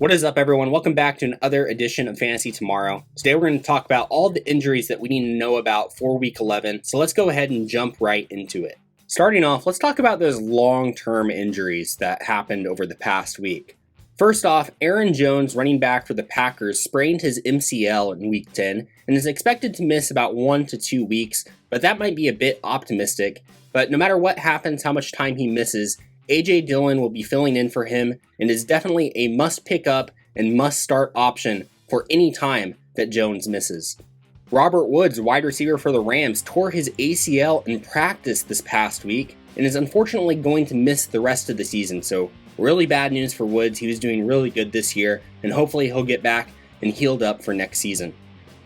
What is up, everyone? Welcome back to another edition of Fantasy Tomorrow. Today we're going to talk about all the injuries that we need to know about for Week 11, so let's go ahead and jump right into it. Starting off, let's talk about those long-term injuries that happened over the past week. First off, Aaron Jones, running back for the Packers, sprained his MCL in Week 10 and is expected to miss about 1 to 2 weeks, but that might be a bit optimistic. But no matter what happens, how much time he misses, A.J. Dillon will be filling in for him and is definitely a must pick up and must start option for any time that Jones misses. Robert Woods, wide receiver for the Rams, tore his ACL in practice this past week and is unfortunately going to miss the rest of the season. So really bad news for Woods. He was doing really good this year and hopefully he'll get back and healed up for next season.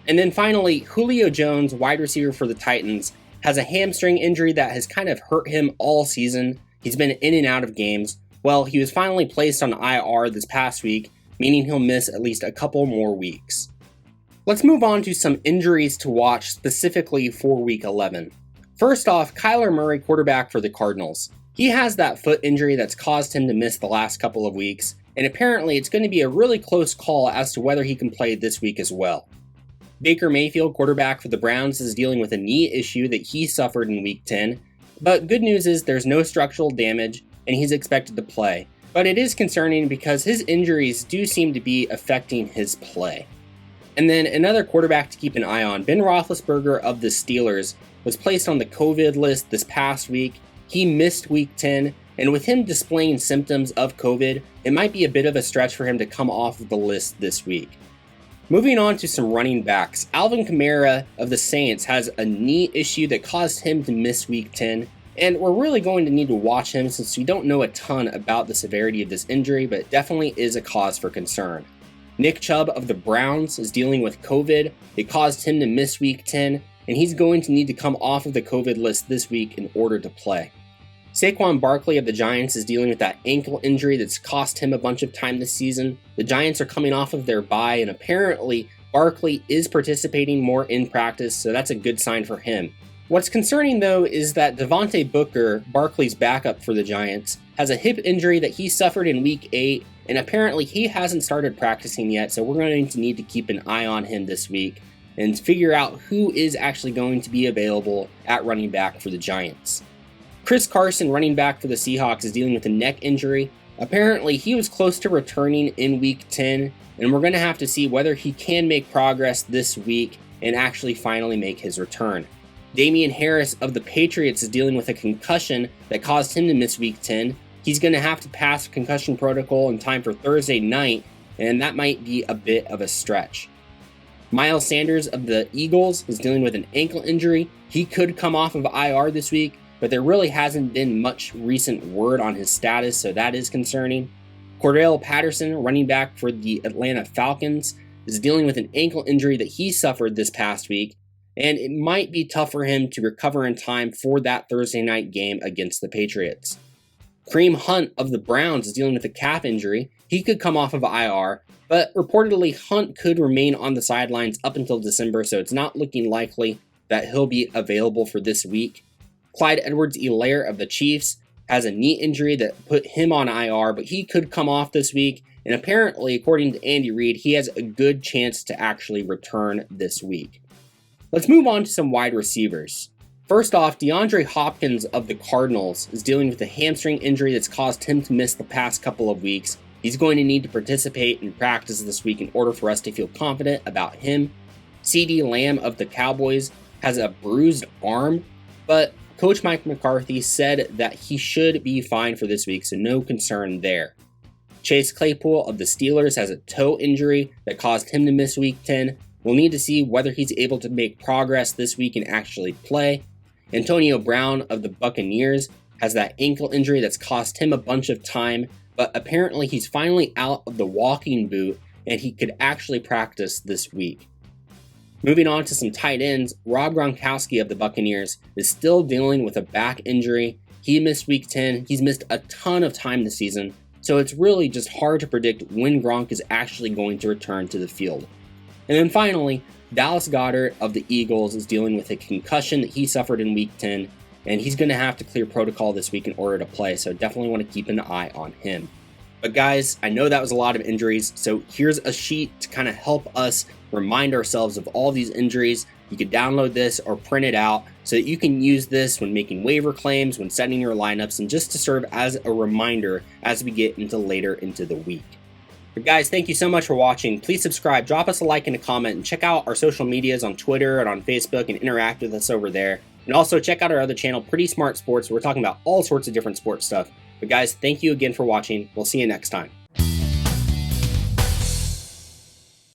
And then finally, Julio Jones, wide receiver for the Titans, has a hamstring injury that has kind of hurt him all season. He's been in and out of games. Well, he was finally placed on IR this past week, meaning he'll miss at least a couple more weeks. Let's move on to some injuries to watch specifically for Week 11. First off, Kyler Murray, quarterback for the Cardinals. He has that foot injury that's caused him to miss the last couple of weeks, and apparently it's going to be a really close call as to whether he can play this week as well. Baker Mayfield, quarterback for the Browns, is dealing with a knee issue that he suffered in Week 10, but good news is there's no structural damage and he's expected to play. But it is concerning because his injuries do seem to be affecting his play. And then another quarterback to keep an eye on, Ben Roethlisberger of the Steelers, was placed on the COVID list this past week. He missed Week 10, and with him displaying symptoms of COVID, it might be a bit of a stretch for him to come off of the list this week. Moving on to some running backs, Alvin Kamara of the Saints has a knee issue that caused him to miss Week 10, and we're really going to need to watch him since we don't know a ton about the severity of this injury, but it definitely is a cause for concern. Nick Chubb of the Browns is dealing with COVID. It caused him to miss Week 10, and he's going to need to come off of the COVID list this week in order to play. Saquon Barkley of the Giants is dealing with that ankle injury that's cost him a bunch of time this season. The Giants are coming off of their bye, and apparently Barkley is participating more in practice, so that's a good sign for him. What's concerning though is that Devontae Booker, Barkley's backup for the Giants, has a hip injury that he suffered in Week 8, and apparently he hasn't started practicing yet, so we're going to need to keep an eye on him this week and figure out who is actually going to be available at running back for the Giants. Chris Carson, running back for the Seahawks, is dealing with a neck injury. Apparently he was close to returning in Week 10, and we're going to have to see whether he can make progress this week and actually finally make his return. Damien Harris of the Patriots is dealing with a concussion that caused him to miss Week 10. He's going to have to pass concussion protocol in time for Thursday night, and that might be a bit of a stretch. Miles Sanders of the Eagles is dealing with an ankle injury. He could come off of IR this week, but there really hasn't been much recent word on his status, so that is concerning. Cordarrelle Patterson, running back for the Atlanta Falcons, is dealing with an ankle injury that he suffered this past week, and it might be tough for him to recover in time for that Thursday night game against the Patriots. Kareem Hunt of the Browns is dealing with a calf injury. He could come off of IR, but reportedly Hunt could remain on the sidelines up until December, so it's not looking likely that he'll be available for this week. Clyde Edwards-Helaire of the Chiefs has a knee injury that put him on IR, but he could come off this week, and apparently, according to Andy Reid, he has a good chance to actually return this week. Let's move on to some wide receivers. First off, DeAndre Hopkins of the Cardinals is dealing with a hamstring injury that's caused him to miss the past couple of weeks. He's going to need to participate in practice this week in order for us to feel confident about him. CeeDee Lamb of the Cowboys has a bruised arm, but Coach Mike McCarthy said that he should be fine for this week, so no concern there. Chase Claypool of the Steelers has a toe injury that caused him to miss Week 10. We'll need to see whether he's able to make progress this week and actually play. Antonio Brown of the Buccaneers has that ankle injury that's cost him a bunch of time, but apparently he's finally out of the walking boot and he could actually practice this week. Moving on to some tight ends, Rob Gronkowski of the Buccaneers is still dealing with a back injury. He missed Week 10. He's missed a ton of time this season, so it's really just hard to predict when Gronk is actually going to return to the field. And then finally, Dallas Goedert of the Eagles is dealing with a concussion that he suffered in Week 10, and he's going to have to clear protocol this week in order to play, so definitely want to keep an eye on him. But guys, I know that was a lot of injuries, so here's a sheet to kind of help us remind ourselves of all these injuries. You could download this or print it out so that you can use this when making waiver claims, when setting your lineups, and just to serve as a reminder as we get later into the week. But guys, thank you so much for watching. Please subscribe, drop us a like and a comment, and check out our social medias on Twitter and on Facebook and interact with us over there. And also check out our other channel, Pretty Smart Sports. We're talking about all sorts of different sports stuff. But guys, thank you again for watching. We'll see you next time.